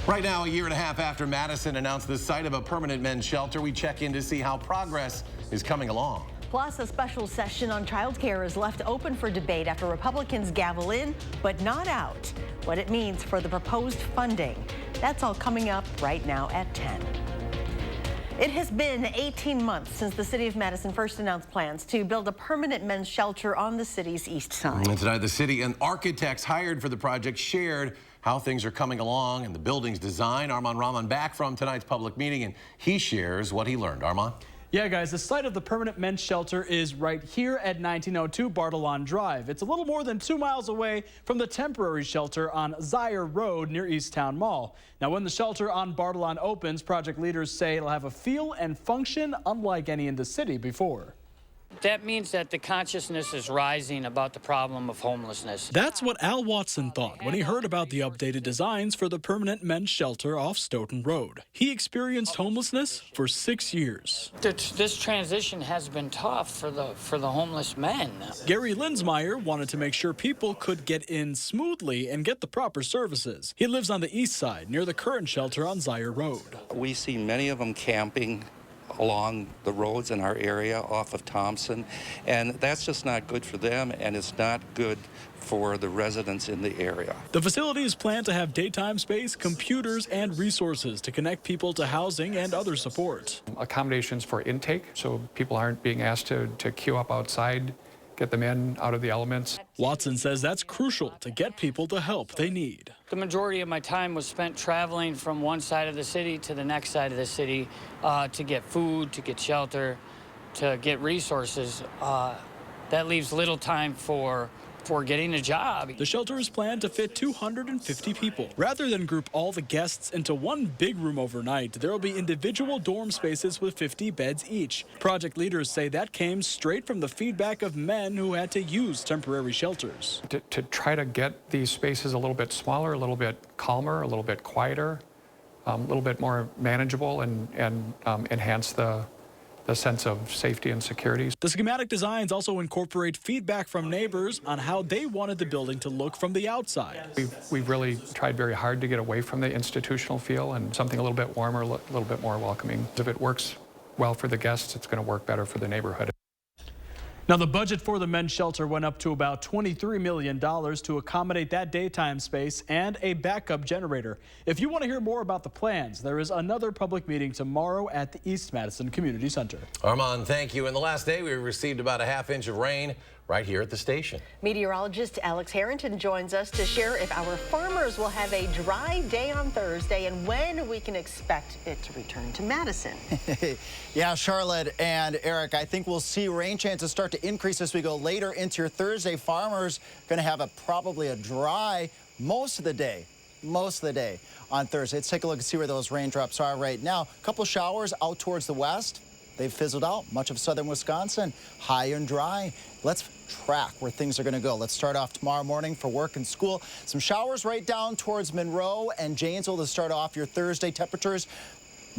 Right now, a year and a half after Madison announced the site of a permanent men's shelter, we check in to see how progress is coming along. Plus, a special session on child care is left open for debate after Republicans gavel in, but not out. What it means for the proposed funding. That's all coming up right now at 10. It has been 18 months since the city of Madison first announced plans to build a permanent men's shelter on the city's east side. And tonight, the city and architects hired for the project shared how things are coming along and the building's design. Armand Rahman back from tonight's public meeting, and he shares what he learned. Armand? Yeah, guys, the site of the permanent men's shelter is right here at 1902 Bartolon Drive. It's a little more than 2 miles away from the temporary shelter on Zaire Road near East Town Mall. Now, when the shelter on Bartolon opens, project leaders say it'll have a feel and function unlike any in the city before. That means that the consciousness is rising about the problem of homelessness. That's what Al Watson thought when he heard about the updated designs for the permanent men's shelter off Stoughton Road. He experienced homelessness for 6 years. This transition has been tough for the homeless men. Gary Linsmeyer wanted to make sure people could get in smoothly and get the proper services. He lives on the east side near the current shelter on Zaire Road. We see many of them camping along the roads in our area off of Thompson, and that's just not good for them, and it's not good for the residents in the area. The facility is planned to have daytime space, computers, and resources to connect people to housing and other support. Accommodations for intake, so people aren't being asked to queue up outside, get them in out of the elements. Watson says that's crucial to get people the help they need. The majority of my time was spent traveling from one side of the city to the next side of the city to get food, to get shelter, to get resources. That leaves little time for getting a job. The shelter is planned to fit 250 people. Rather than group all the guests into one big room overnight, there will be individual dorm spaces with 50 beds each. Project leaders say that came straight from the feedback of men who had to use temporary shelters. To try to get these spaces a little bit smaller, a little bit calmer, a little bit quieter, a little bit more manageable, and enhance the sense of safety and security. The schematic designs also incorporate feedback from neighbors on how they wanted the building to look from the outside. We've really tried very hard to get away from the institutional feel and something a little bit warmer, a little bit more welcoming. If it works well for the guests, it's going to work better for the neighborhood. Now, the budget for the men's shelter went up to about $23 million to accommodate that daytime space and a backup generator. If you want to hear more about the plans, there is another public meeting tomorrow at the East Madison Community Center. Armand, thank you. In the last day, we received about a ½ inch of rain right here at the station. Meteorologist Alex Harrington joins us to share if our farmers will have a dry day on Thursday and when we can expect it to return to Madison. Yeah, Charlotte and Eric, I think we'll see rain chances start to increase as we go later into your Thursday. Farmers going to have probably a dry most of the day on Thursday. Let's take a look and see where those raindrops are right now. A couple showers out towards the west. They've fizzled out. Much of southern Wisconsin, high and dry. Let's track where things are going to go. Let's start off tomorrow morning for work and school. Some showers right down towards Monroe and Janesville to start off your Thursday. Temperatures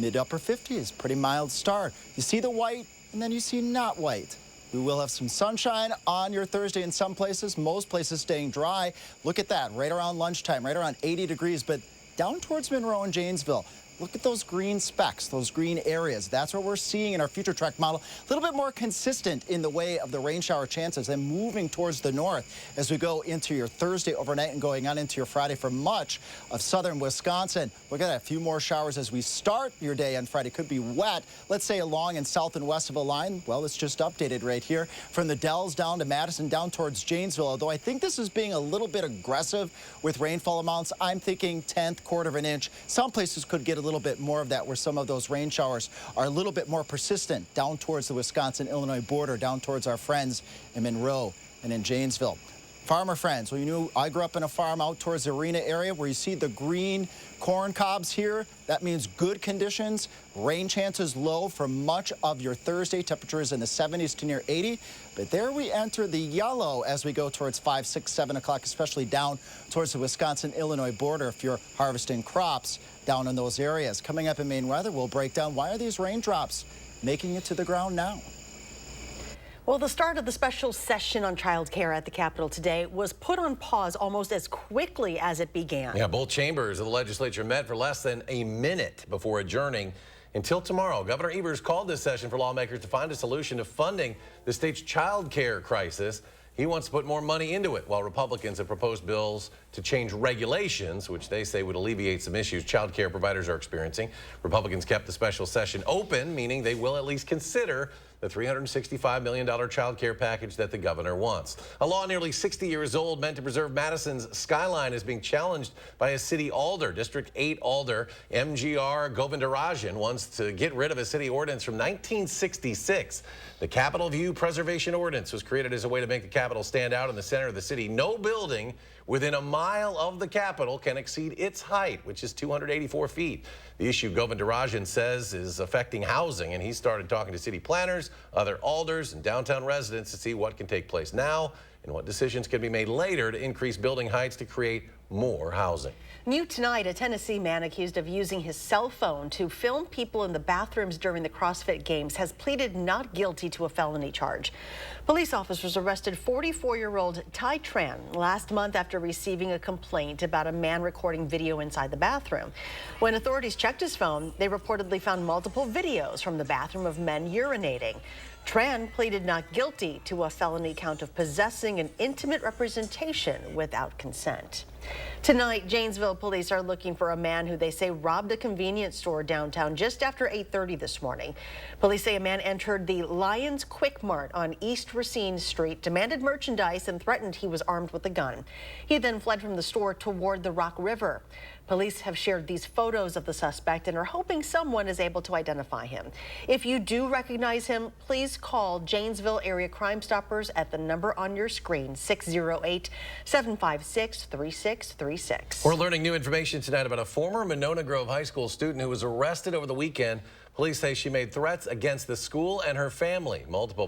mid-upper 50s. Pretty mild start. You see the white, and then you see not white. We will have some sunshine on your Thursday in some places. Most places staying dry. Look at that, right around lunchtime, right around 80 degrees. But down towards Monroe and Janesville, look at those green specks, those green areas. That's what we're seeing in our future track model. A little bit more consistent in the way of the rain shower chances and moving towards the north as we go into your Thursday overnight and going on into your Friday for much of southern Wisconsin. We're going to have a few more showers as we start your day on Friday. Could be wet, let's say along and south and west of a line. Well, it's just updated right here from the Dells down to Madison, down towards Janesville. Although I think this is being a little bit aggressive with rainfall amounts. I'm thinking 1/10, quarter of an inch. Some places could get a little bit more of that where some of those rain showers are a little bit more persistent down towards the Wisconsin-Illinois border, down towards our friends in Monroe and in Janesville. Farmer friends, well, you know, I grew up in a farm out towards the arena area where you see the green corn cobs here. That means good conditions. Rain chances low for much of your Thursday. Temperatures in the 70s to near 80. But there we enter the yellow as we go towards 5, 6, 7 o'clock, especially down towards the Wisconsin-Illinois border if you're harvesting crops down in those areas. Coming up in Maine weather, we'll break down why are these raindrops making it to the ground now. Well, the start of the special session on child care at the Capitol today was put on pause almost as quickly as it began. Yeah, both chambers of the legislature met for less than a minute before adjourning until tomorrow. Governor Evers called this session for lawmakers to find a solution to funding the state's child care crisis. He wants to put more money into it, while Republicans have proposed bills to change regulations, which they say would alleviate some issues child care providers are experiencing. Republicans kept the special session open, meaning they will at least consider the $365 million child care package that the governor wants. A law nearly 60 years old meant to preserve Madison's skyline is being challenged by a city alder. District 8 alder MGR Govindarajan wants to get rid of a city ordinance from 1966. The Capitol View Preservation Ordinance was created as a way to make the Capitol stand out in the center of the city. No building within a mile of the Capitol can exceed its height, which is 284 feet. The issue Govindarajan says is affecting housing, and he started talking to city planners, other alders, and downtown residents to see what can take place now and what decisions can be made later to increase building heights to create more housing. New tonight, a Tennessee man accused of using his cell phone to film people in the bathrooms during the CrossFit Games has pleaded not guilty to a felony charge. Police officers arrested 44-year-old Ty Tran last month after receiving a complaint about a man recording video inside the bathroom. When authorities checked his phone, they reportedly found multiple videos from the bathroom of men urinating. Tran pleaded not guilty to a felony count of possessing an intimate representation without consent. Tonight, Janesville police are looking for a man who they say robbed a convenience store downtown just after 8:30 this morning. Police say a man entered the Lions Quick Mart on East Racine Street, demanded merchandise, and threatened he was armed with a gun. He then fled from the store toward the Rock River. Police have shared these photos of the suspect and are hoping someone is able to identify him. If you do recognize him, please call Janesville Area Crime Stoppers at the number on your screen, 608-756-3636. We're learning new information tonight about a former Monona Grove High School student who was arrested over the weekend. Police say she made threats against the school and her family. Multiple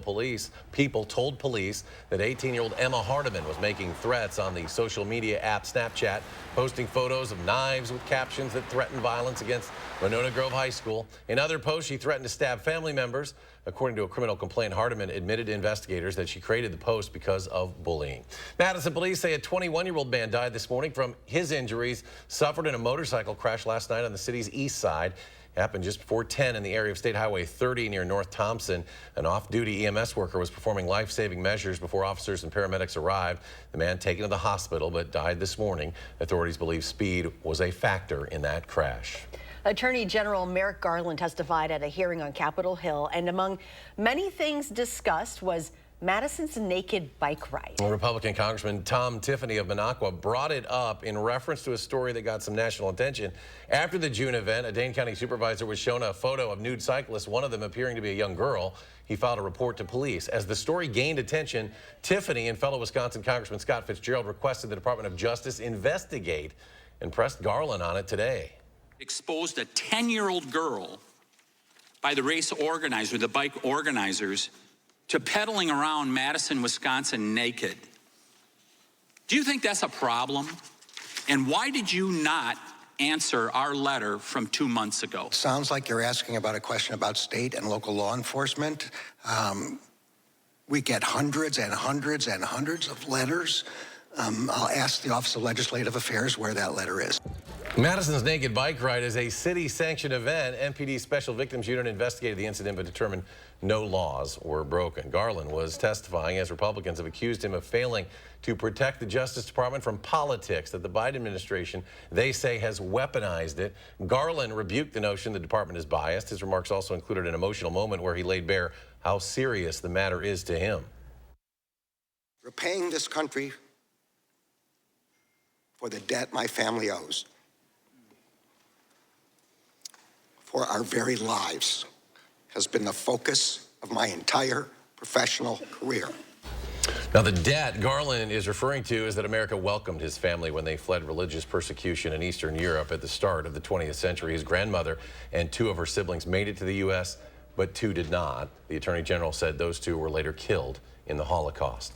people told police that 18-year-old Emma Hardiman was making threats on the social media app Snapchat, posting photos of knives with captions that threatened violence against Monona Grove High School. In other posts, she threatened to stab family members. According to a criminal complaint, Hardiman admitted to investigators that she created the post because of bullying. Madison police say a 21-year-old man died this morning from his injuries suffered in a motorcycle crash last night on the city's east side. Happened just before 10 in the area of State Highway 30 near North Thompson. An off-duty EMS worker was performing life-saving measures before officers and paramedics arrived. The man taken to the hospital but died this morning. Authorities believe speed was a factor in that crash. Attorney General Merrick Garland testified at a hearing on Capitol Hill, and among many things discussed was Madison's naked bike ride. Republican Congressman Tom Tiffany of Minocqua brought it up in reference to a story that got some national attention. After the June event, a Dane County supervisor was shown a photo of nude cyclists, one of them appearing to be a young girl. He filed a report to police. As the story gained attention, Tiffany and fellow Wisconsin Congressman Scott Fitzgerald requested the Department of Justice investigate and pressed Garland on it today. Exposed a 10-year-old girl by the race organizer, the bike organizers, to pedaling around Madison, Wisconsin naked. Do you think that's a problem? And why did you not answer our letter from 2 months ago? Sounds like you're asking about a question about state and local law enforcement. We get hundreds and hundreds and hundreds of letters. I'll ask the Office of Legislative Affairs where that letter is. Madison's naked bike ride is a city-sanctioned event. MPD Special Victims Unit investigated the incident but determined no laws were broken. Garland was testifying as Republicans have accused him of failing to protect the Justice Department from politics that the Biden administration, they say, has weaponized it. Garland rebuked the notion the department is biased. His remarks also included an emotional moment where he laid bare how serious the matter is to him. Repaying this country for the debt my family owes, for our very lives, has been the focus of my entire professional career. Now, the debt Garland is referring to is that America welcomed his family when they fled religious persecution in Eastern Europe at the start of the 20th century. His grandmother and 2 of her siblings made it to the U.S., but 2 did not. The Attorney General said those 2 were later killed in the Holocaust.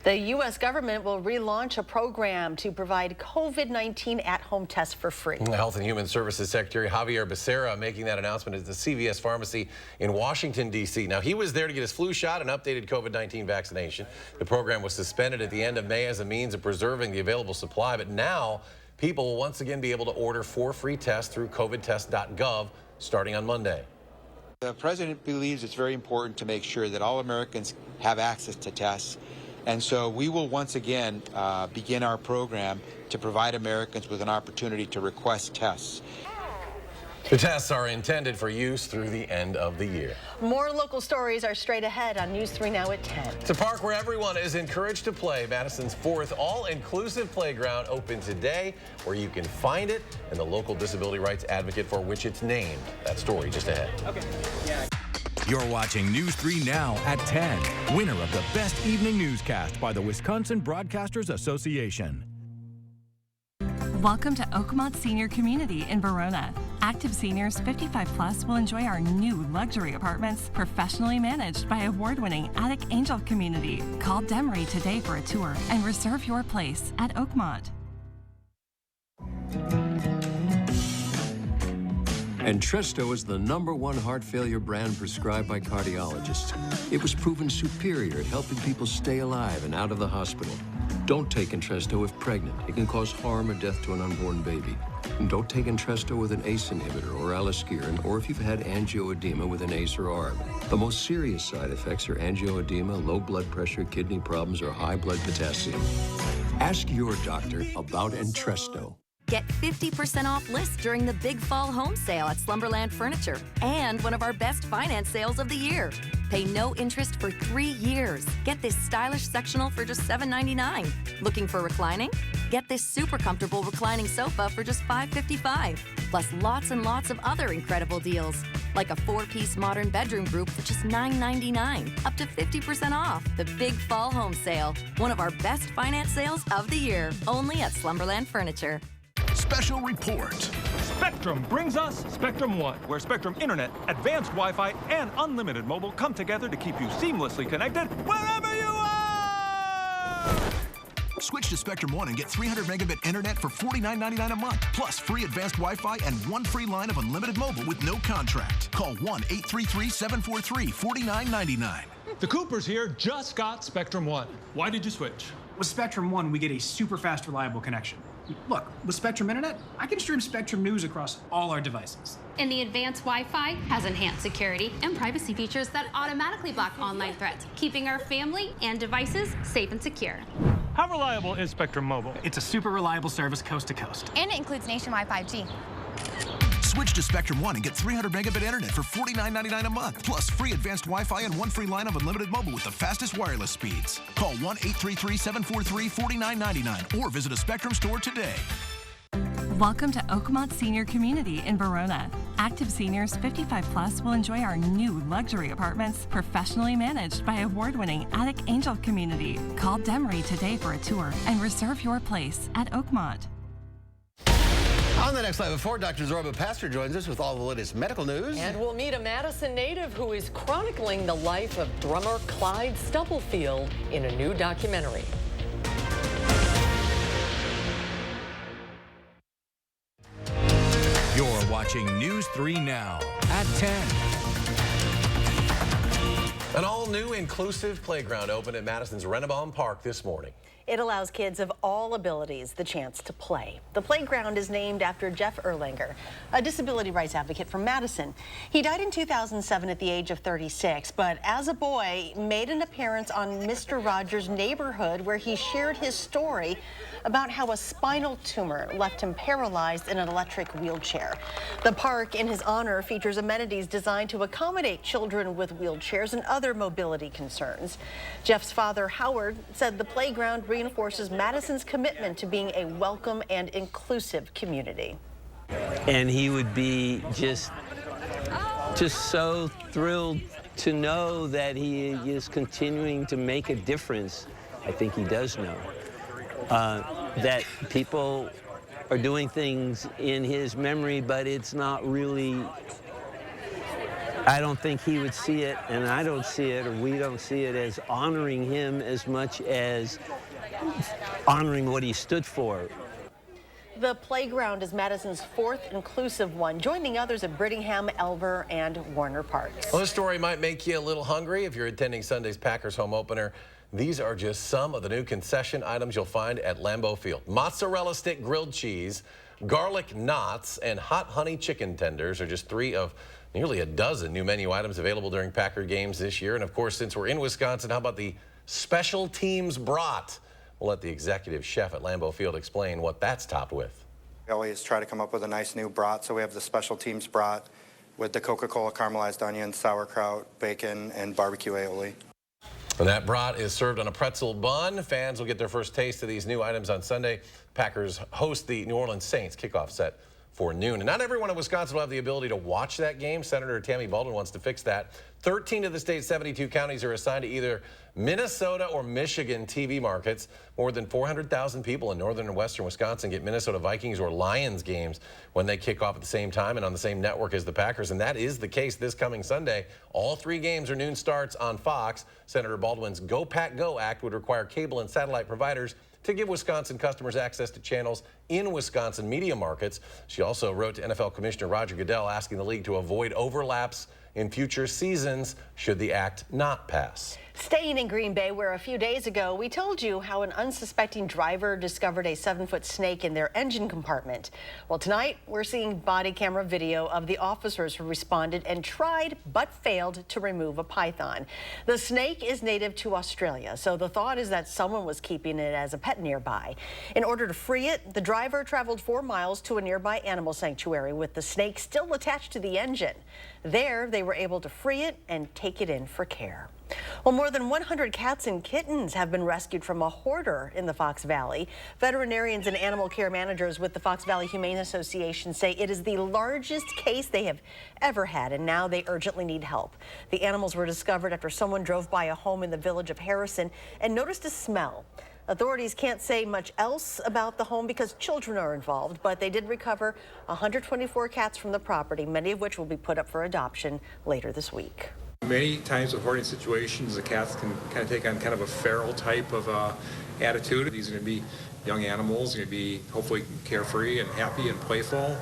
The U.S. government will relaunch a program to provide COVID-19 at-home tests for free. Health and Human Services Secretary Javier Becerra making that announcement at the CVS pharmacy in Washington, D.C. Now, he was there to get his flu shot and updated COVID-19 vaccination. The program was suspended at the end of May as a means of preserving the available supply, but now people will once again be able to order 4 free tests through covidtest.gov starting on Monday. The president believes it's very important to make sure that all Americans have access to tests. And so we will once again begin our program to provide Americans with an opportunity to request tests. The tests are intended for use through the end of the year. More local stories are straight ahead on News 3 Now at 10. It's a park where everyone is encouraged to play. Madison's 4th all-inclusive playground opened today, where you can find it and the local disability rights advocate for which it's named. That story just ahead. Okay. Yeah. You're watching News 3 Now at 10. Winner of the Best Evening Newscast by the Wisconsin Broadcasters Association. Welcome to Oakmont Senior Community in Verona. Active seniors 55 plus will enjoy our new luxury apartments, professionally managed by award-winning Attic Angel Community. Call Demery today for a tour and reserve your place at Oakmont. Entresto is the #1 heart failure brand prescribed by cardiologists. It was proven superior at helping people stay alive and out of the hospital. Don't take Entresto if pregnant. It can cause harm or death to an unborn baby. And don't take Entresto with an ACE inhibitor or aliskiren, or if you've had angioedema with an ACE or ARB. The most serious side effects are angioedema, low blood pressure, kidney problems, or high blood potassium. Ask your doctor about Entresto. Get 50% off lists during the Big Fall Home Sale at Slumberland Furniture and one of our best finance sales of the year. Pay no interest for 3 years. Get this stylish sectional for just $7.99. Looking for reclining? Get this super comfortable reclining sofa for just $5.55. Plus lots and lots of other incredible deals, like a 4-piece modern bedroom group for just $9.99. Up to 50% off. The Big Fall Home Sale. One of our best finance sales of the year. Only at Slumberland Furniture. Special report. Spectrum brings us Spectrum One, where Spectrum Internet, advanced Wi-Fi, and unlimited mobile come together to keep you seamlessly connected wherever you are! Switch to Spectrum One and get 300 megabit internet for $49.99 a month, plus free advanced Wi-Fi and 1 free line of unlimited mobile with no contract. Call 1-833-743-4999. The Coopers here just got Spectrum One. Why did you switch? With Spectrum One, we get a super fast, reliable connection. Look, with Spectrum Internet, I can stream Spectrum News across all our devices. And the advanced Wi-Fi has enhanced security and privacy features that automatically block online threats, keeping our family and devices safe and secure. How reliable is Spectrum Mobile? It's a super reliable service coast to coast. And it includes nationwide 5G. Switch to Spectrum One and get 300 megabit internet for $49.99 a month, plus free advanced Wi-Fi and 1 free line of unlimited mobile with the fastest wireless speeds. Call 1-833-743-4999 or visit a Spectrum store today. Welcome to Oakmont Senior Community in Verona. Active seniors 55 plus will enjoy our new luxury apartments, professionally managed by award-winning Attic Angel Community. Call Demery today for a tour and reserve your place at Oakmont. On the next Live at 4, Dr. Zorba Pastor joins us with all the latest medical news. And we'll meet a Madison native who is chronicling the life of drummer Clyde Stubblefield in a new documentary. You're watching News 3 Now at 10. An all-new inclusive playground opened at Madison's Rennebaum Park this morning. It allows kids of all abilities the chance to play. The playground is named after Jeff Erlanger, a disability rights advocate from Madison. He died in 2007 at the age of 36, but as a boy made an appearance on Mr. Rogers' Neighborhood, where he shared his story about how a spinal tumor left him paralyzed in an electric wheelchair. The park, in his honor, features amenities designed to accommodate children with wheelchairs and other mobility concerns. Jeff's father, Howard, said the playground reinforces Madison's commitment to being a welcome and inclusive community. And he would be just so thrilled to know that he is continuing to make a difference. I think he does know that people are doing things in his memory, but it's not really I don't think he would see it, and I don't see it, or we don't see it as honoring him as much as honoring what he stood for. The playground is Madison's 4th inclusive one, joining others at Brittingham, Elver, and Warner Parks. Well, this story might make you a little hungry if you're attending Sunday's Packers home opener. These are just some of the new concession items you'll find at Lambeau Field. Mozzarella stick grilled cheese, garlic knots, and hot honey chicken tenders are just 3 of nearly a dozen new menu items available during Packer games this year. And of course, since we're in Wisconsin, how about the special teams brat? We'll let the executive chef at Lambeau Field explain what that's topped with. We always try to come up with a nice new brat, so we have the special teams brat with the Coca-Cola caramelized onions, sauerkraut, bacon, and barbecue aioli. And that brat is served on a pretzel bun. Fans will get their first taste of these new items on Sunday. Packers host the New Orleans Saints kickoff set for noon. And not everyone in Wisconsin will have the ability to watch that game. Senator Tammy Baldwin wants to fix that. 13 of the state's 72 counties are assigned to either Minnesota or Michigan TV markets. More than 400,000 people in northern and western Wisconsin get Minnesota Vikings or Lions games when they kick off at the same time and on the same network as the Packers. And that is the case this coming Sunday. All 3 games are noon starts on Fox. Senator Baldwin's Go Pack Go Act would require cable and satellite providers to give Wisconsin customers access to channels in Wisconsin media markets. She also wrote to NFL Commissioner Roger Goodell asking the league to avoid overlaps in future seasons should the act not pass. Staying in Green Bay, where a few days ago we told you how an unsuspecting driver discovered a 7-foot snake in their engine compartment. Well, tonight we're seeing body camera video of the officers who responded and tried but failed to remove a python. The snake is native to Australia, so the thought is that someone was keeping it as a pet nearby. In order to free it, the driver traveled 4 miles to a nearby animal sanctuary with the snake still attached to the engine. There, they were able to free it and take it in for care. Well, more than 100 cats and kittens have been rescued from a hoarder in the Fox Valley. Veterinarians and animal care managers with the Fox Valley Humane Association say it is the largest case they have ever had, and now they urgently need help. The animals were discovered after someone drove by a home in the village of Harrison and noticed a smell. Authorities can't say much else about the home because children are involved, but they did recover 124 cats from the property, many of which will be put up for adoption later this week. Many times with hoarding situations, the cats can kind of take on kind of a feral type of attitude. These are going to be young animals, going to be hopefully carefree and happy and playful.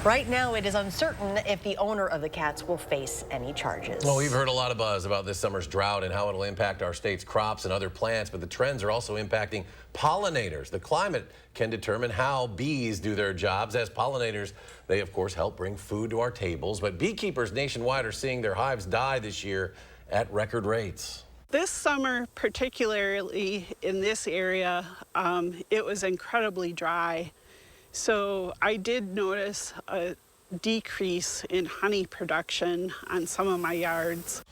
Right now, it is uncertain if the owner of the cats will face any charges. Well, we've heard a lot of buzz about this summer's drought and how it'll impact our state's crops and other plants, but the trends are also impacting pollinators. The climate can determine how bees do their jobs. As pollinators, they, of course, help bring food to our tables, but beekeepers nationwide are seeing their hives die this year at record rates. This summer, particularly in this area, it was incredibly dry. So I did notice a decrease in honey production on some of my yards.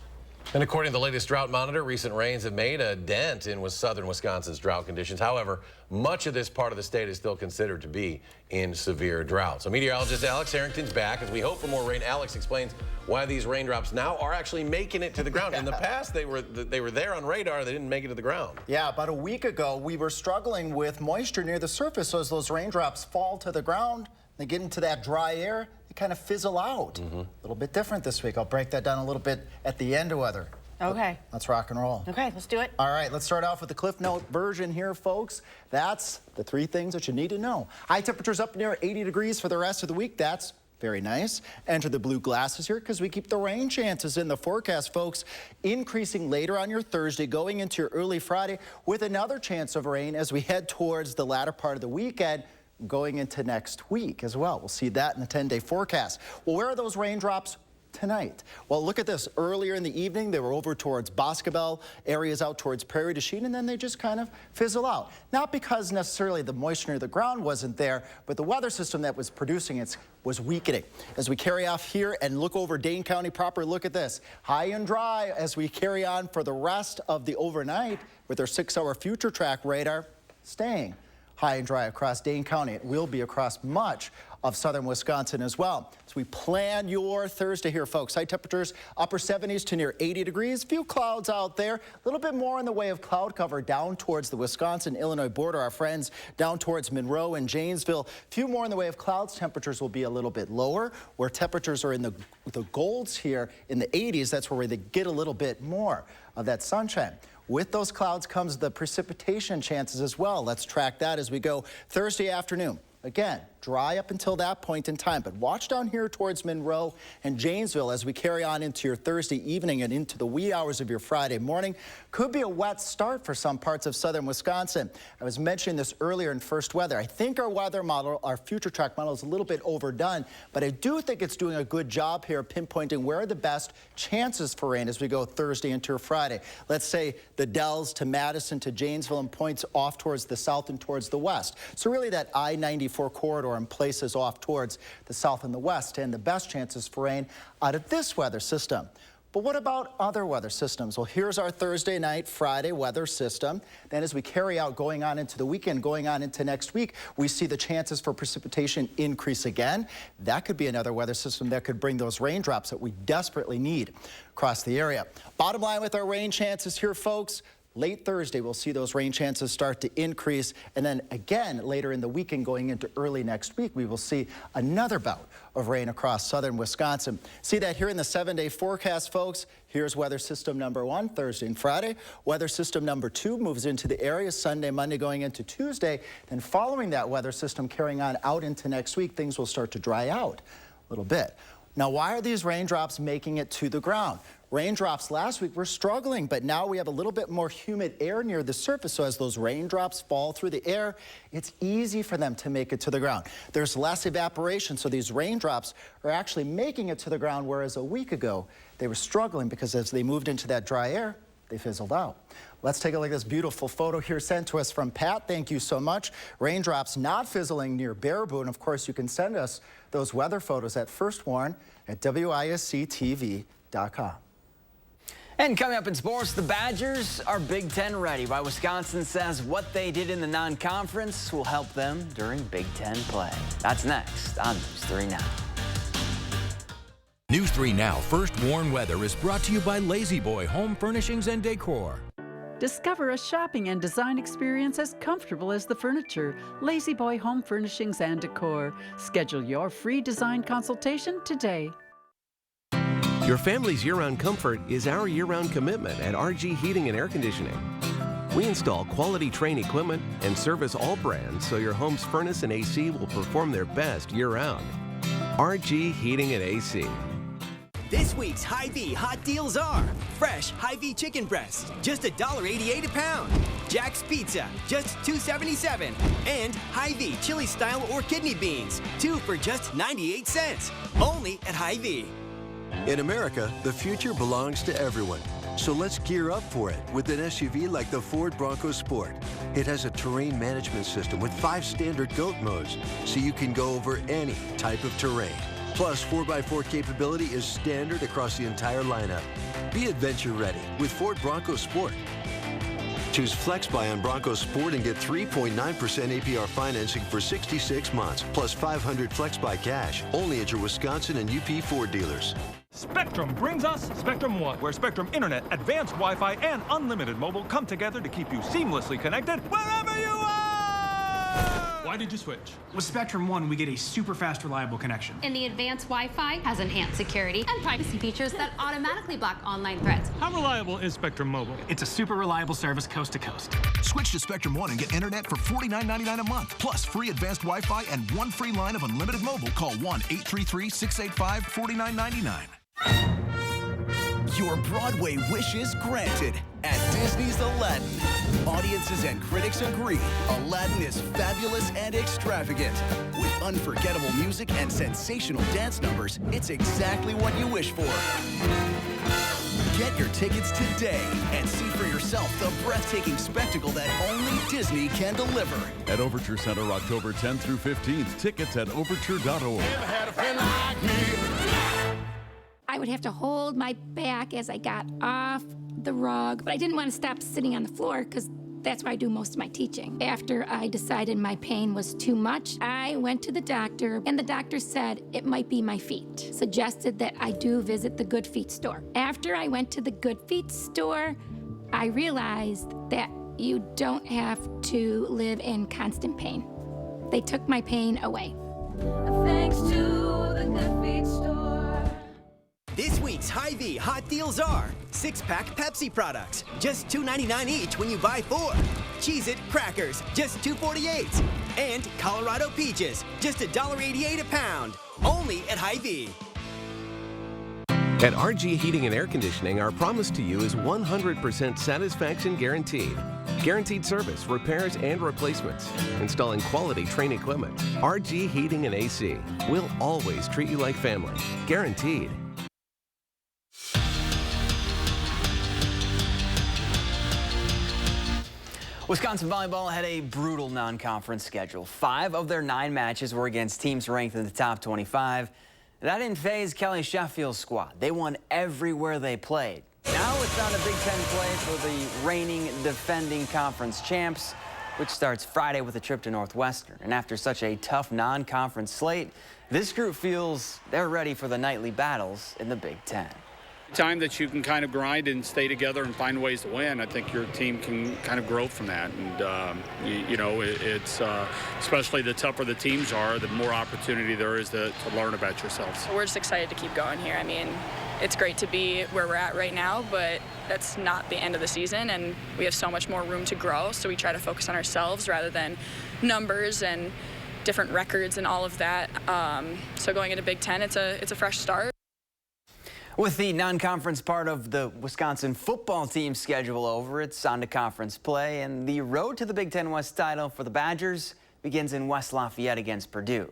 And according to the latest drought monitor, recent rains have made a dent in southern Wisconsin's drought conditions. However, much of this part of the state is still considered to be in severe drought. So meteorologist Alex Harrington's back as we hope for more rain. Alex explains why these raindrops now are actually making it to the ground. In the past, they were there on radar. They didn't make it to the ground. Yeah, about a week ago, we were struggling with moisture near the surface. So as those raindrops fall to the ground, they get into that dry air, they kind of fizzle out. A little bit different this week. I'll break that down a little bit at the end of weather. Okay. Let's rock and roll. Okay, let's do it. All right, let's start off with the Cliff Note version here, folks. That's the 3 things that you need to know. High temperatures up near 80 degrees for the rest of the week. That's very nice. Enter the blue glasses here because we keep the rain chances in the forecast, folks, increasing later on your Thursday, going into your early Friday with another chance of rain as we head towards the latter part of the weekend, going into next week as well. We'll see that in the 10-day forecast. Well, where are those raindrops tonight? Well, look at this. Earlier in the evening, they were over towards Boscobel, areas out towards Prairie du Chien, and then they just kind of fizzle out. Not because necessarily the moisture near the ground wasn't there, but the weather system that was producing it was weakening. As we carry off here and look over Dane County proper, look at this. High and dry as we carry on for the rest of the overnight with our 6-hour future track radar staying high and dry across Dane County. It will be across much of southern Wisconsin as well. As we plan your Thursday here, folks, high temperatures upper 70s to near 80 degrees. Few clouds out there. A little bit more in the way of cloud cover down towards the Wisconsin-Illinois border. Our friends down towards Monroe and Janesville. Few more in the way of clouds. Temperatures will be a little bit lower. Where temperatures are in the golds here in the 80s, that's where they get a little bit more of that sunshine. With those clouds comes the precipitation chances as well. Let's track that as we go Thursday afternoon. Again, dry up until that point in time, but watch down here towards Monroe and Janesville as we carry on into your Thursday evening and into the wee hours of your Friday morning. Could be a wet start for some parts of southern Wisconsin. I was mentioning this earlier in First Weather. I think our weather model, our future track model, is a little bit overdone, but I do think it's doing a good job here pinpointing where are the best chances for rain as we go Thursday into your Friday. Let's say the Dells to Madison to Janesville and points off towards the south and towards the west. So really that I-94 corridor and places off towards the south and the west, and the best chances for rain out of this weather system. But what about other weather systems? Well, here's our Thursday night, Friday weather system. Then as we carry out going on into the weekend, going on into next week, we see the chances for precipitation increase again. That could be another weather system that could bring those raindrops that we desperately need across the area. Bottom line with our rain chances here, folks, late Thursday, we'll see those rain chances start to increase. And then again, later in the weekend, going into early next week, we will see another bout of rain across southern Wisconsin. See that here in the 7-day forecast, folks. Here's weather system number 1, Thursday and Friday. Weather system number 2 moves into the area Sunday, Monday, going into Tuesday. Then following that weather system carrying on out into next week, things will start to dry out a little bit. Now, why are these raindrops making it to the ground? Raindrops last week were struggling, but now we have a little bit more humid air near the surface. So as those raindrops fall through the air, it's easy for them to make it to the ground. There's less evaporation, so these raindrops are actually making it to the ground, whereas a week ago, they were struggling because as they moved into that dry air, they fizzled out. Let's take a look at this beautiful photo here sent to us from Pat. Thank you so much. Raindrops not fizzling near Baraboo. And of course, you can send us those weather photos at firstwarn@WISC-TV.com. And coming up in sports, the Badgers are Big Ten ready. While Wisconsin says what they did in the non-conference will help them during Big Ten play. That's next on News 3 Now. News 3 Now First Warn Weather is brought to you by Lazy Boy Home Furnishings and Decor. Discover a shopping and design experience as comfortable as the furniture. Lazy Boy Home Furnishings and Decor. Schedule your free design consultation today. Your family's year-round comfort is our year-round commitment at RG Heating and Air Conditioning. We install quality Trane equipment and service all brands so your home's furnace and AC will perform their best year-round. RG Heating and AC. This week's Hy-Vee hot deals are fresh Hy-Vee chicken breasts, just $1.88 a pound. Jack's Pizza, just $2.77. And Hy-Vee chili style or kidney beans, 2 for just 98 cents. Only at Hy-Vee. In America, the future belongs to everyone. So let's gear up for it with an SUV like the Ford Bronco Sport. It has a terrain management system with 5 standard GOAT modes, so you can go over any type of terrain. Plus, 4x4 capability is standard across the entire lineup. Be adventure ready with Ford Bronco Sport. Choose FlexBuy on Bronco Sport and get 3.9% APR financing for 66 months, plus $500 FlexBuy cash, only at your Wisconsin and UP Ford dealers. Spectrum brings us Spectrum One, where Spectrum Internet, advanced Wi-Fi, and unlimited mobile come together to keep you seamlessly connected wherever you are! Why did you switch? With Spectrum One, we get a super fast, reliable connection. And the advanced Wi-Fi has enhanced security and privacy features that automatically block online threats. How reliable is Spectrum Mobile? It's a super reliable service coast to coast. Switch to Spectrum One and get internet for $49.99 a month, plus free advanced Wi-Fi and 1 free line of unlimited mobile. Call 1-833-685-4999. Your Broadway wish is granted at Disney's Aladdin. Audiences and critics agree Aladdin is fabulous and extravagant. With unforgettable music and sensational dance numbers, it's exactly what you wish for. Get your tickets today and see for yourself the breathtaking spectacle that only Disney can deliver. At Overture Center, October 10th through 15th. Tickets at overture.org. I would have to hold my back as I got off the rug, but I didn't want to stop sitting on the floor because That's where I do most of my teaching. After I decided my pain was too much, I went to the doctor, and the doctor said it might be my feet. Suggested that I do visit the Good Feet store. After I went to the Good Feet store, I realized that you don't have to live in constant pain. They took my pain away. Thanks to the Good Feet store. This week's Hy-Vee hot deals are 6-pack Pepsi products, just $2.99 each when you buy 4. Cheez-It crackers, just $2.48. And Colorado peaches, just $1.88 a pound. Only at Hy-Vee. At RG Heating and Air Conditioning, our promise to you is 100% satisfaction guaranteed. Guaranteed service, repairs, and replacements. Installing quality Trane equipment. RG Heating and AC. We'll always treat you like family. Guaranteed. Wisconsin volleyball had a brutal non-conference schedule. 5 of their 9 matches were against teams ranked in the top 25. That didn't faze Kelly Sheffield's squad. They won everywhere they played. Now it's on to Big Ten play for the reigning defending conference champs, which starts Friday with a trip to Northwestern. And after such a tough non-conference slate, this group feels they're ready for the nightly battles in the Big Ten. Time that you can kind of grind and stay together and find ways to win, I think your team can kind of grow from that. And, it's especially the tougher the teams are, the more opportunity there is to learn about yourselves. We're just excited to keep going here. I mean, it's great to be where we're at right now, but that's not the end of the season, and we have so much more room to grow, so we try to focus on ourselves rather than numbers and different records and all of that. So going into Big Ten, it's a fresh start. With the non-conference part of the Wisconsin football team schedule over, it's on to conference play, and the road to the Big Ten West title for the Badgers begins in West Lafayette against Purdue.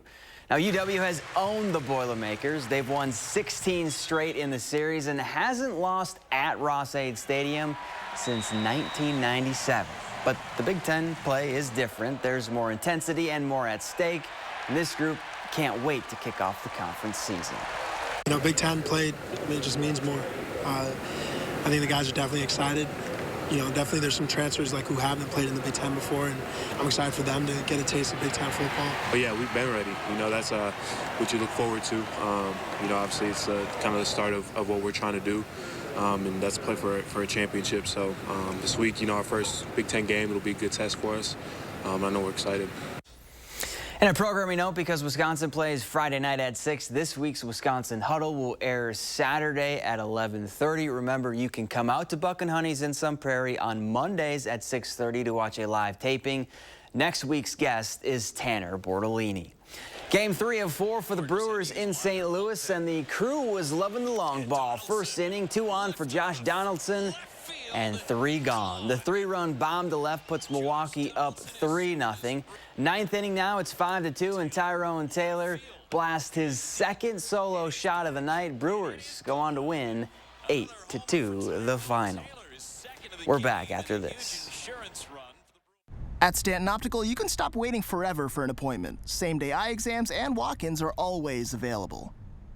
Now, UW has owned the Boilermakers. They've won 16 straight in the series and hasn't lost at Ross-Ade Stadium since 1997. But the Big Ten play is different. There's more intensity and more at stake, and this group can't wait to kick off the conference season. You know, Big Ten play, it just means more. I think the guys are definitely excited. You know, definitely there's some transfers like who haven't played in the Big Ten before, and I'm excited for them to get a taste of Big Ten football. But yeah, we've been ready. You know, that's what you look forward to. You know, obviously it's kind of the start of what we're trying to do, and that's play for a championship. So this week, you know, our first Big Ten game, it'll be a good test for us. I know we're excited. And a programming note, because Wisconsin plays Friday night at 6, this week's Wisconsin Huddle will air Saturday at 11:30. Remember, you can come out to Buck and Honey's in Sun Prairie on Mondays at 6:30 to watch a live taping. Next week's guest is Tanner Bortolini. Game 3 of 4 for the Brewers in St. Louis, and the crew was loving the long ball. First inning, 2 on for Josh Donaldson, and 3 gone. The 3-run bomb to left puts Milwaukee up 3-0. 9th inning now, it's 5-2, and Tyrone Taylor blasts his second solo shot of the night. Brewers go on to win 8-2 the final. We're back after this. At Stanton Optical, you can stop waiting forever for an appointment. Same-day eye exams and walk-ins are always available.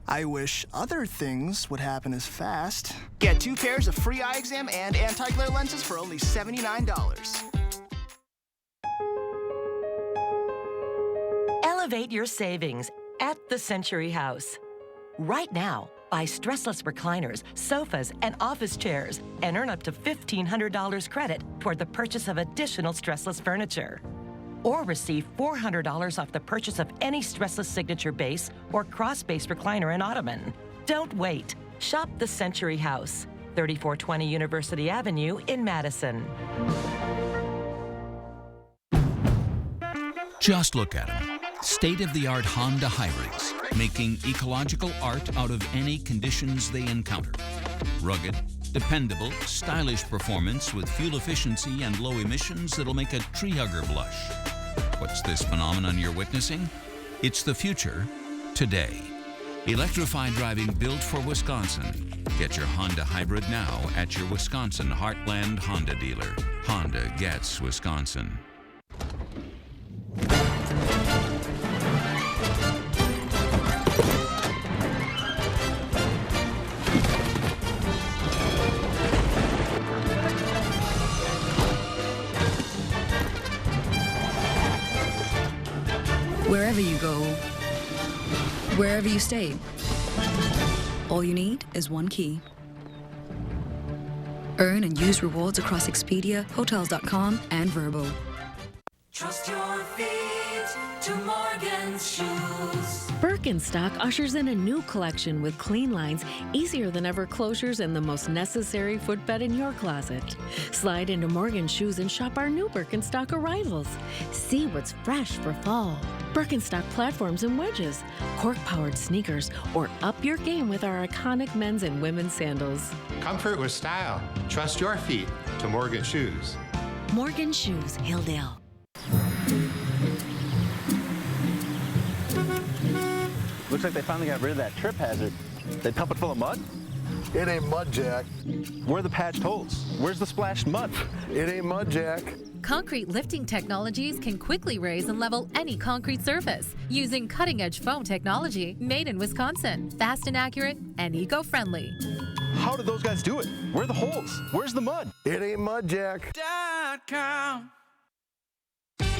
I wish other things would happen as fast. Get 2 pairs of free eye exam and anti-glare lenses for only $79. Elevate your savings at the Century House. Right now, buy stressless recliners, sofas, and office chairs and earn up to $1,500 credit toward the purchase of additional stressless furniture. Or receive $400 off the purchase of any stressless signature base or cross-base recliner and ottoman. Don't wait. Shop the Century House, 3420 University Avenue in Madison. Just look at them. State-of-the-art Honda hybrids, making ecological art out of any conditions they encounter. Rugged, dependable, stylish performance with fuel efficiency and low emissions that'll make a tree hugger blush. What's this phenomenon you're witnessing? It's the future, today. Electrified driving built for Wisconsin. Get your Honda hybrid now at your Wisconsin Heartland Honda dealer. Honda gets Wisconsin. Wherever you go, wherever you stay, all you need is one key. Earn and use rewards across Expedia, Hotels.com, and Vrbo. Trust your feet to Morgan's Shoes. Birkenstock ushers in a new collection with clean lines, easier than ever closures, and the most necessary footbed in your closet. Slide into Morgan's Shoes and shop our new Birkenstock arrivals. See what's fresh for fall. Birkenstock platforms and wedges, cork-powered sneakers, or up your game with our iconic men's and women's sandals. Comfort with style. Trust your feet to Morgan Shoes. Morgan Shoes, Hilldale. Looks like they finally got rid of that trip hazard. They pump it full of mud? It ain't mud, Jack. Where are the patched holes? Where's the splashed mud? It ain't mud, Jack. Concrete lifting technologies can quickly raise and level any concrete surface using cutting-edge foam technology made in Wisconsin. Fast and accurate and eco-friendly. How did those guys do it? Where are the holes? Where's the mud? It ain't mud, Jack.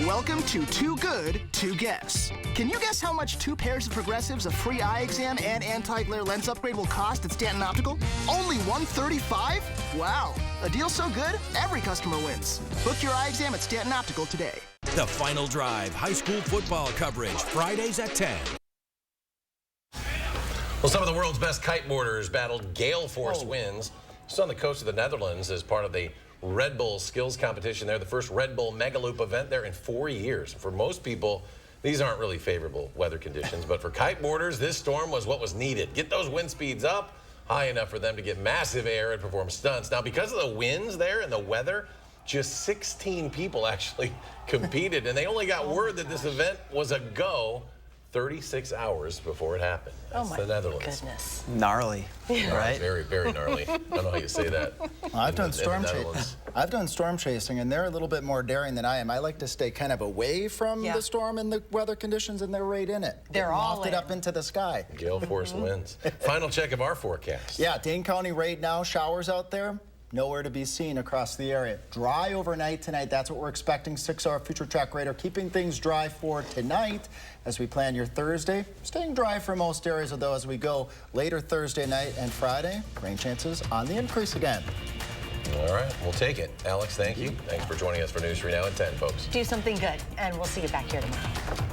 Welcome to Too Good to Guess. Can you guess how much 2 pairs of progressives, a free eye exam, and anti-glare lens upgrade will cost at Stanton Optical? Only $135? Wow, a deal so good, every customer wins. Book your eye exam at Stanton Optical today. The Final Drive high school football coverage, Fridays at 10. Well, some of the world's best kiteboarders battled gale force winds. It's on the coast of the Netherlands as part of the Red Bull skills competition there, the first Red Bull Mega Loop event there in 4 years. For most people, these aren't really favorable weather conditions, but for kiteboarders, this storm was what was needed. Get those wind speeds up high enough for them to get massive air and perform stunts. Now, because of the winds there and the weather, just 16 people actually competed, and they only got word that this event was a go 36 hours before it happened. That's the Netherlands. Goodness. Gnarly, right? Very, very gnarly. I don't know how you say that. I've done storm chasing, and they're a little bit more daring than I am. I like to stay kind of away from the storm and the weather conditions, and they're right in it. They're all lofted up into the sky. Gale force winds. Final check of our forecast. Yeah, Dane County right now, showers out there. Nowhere to be seen across the area. Dry overnight tonight. That's what we're expecting. 6-hour future track radar keeping things dry for tonight as we plan your Thursday. Staying dry for most areas, though, as we go later Thursday night and Friday. Rain chances on the increase again. All right, we'll take it. Alex, thank you. Thanks for joining us for News 3 Now at 10, folks. Do something good, and we'll see you back here tomorrow.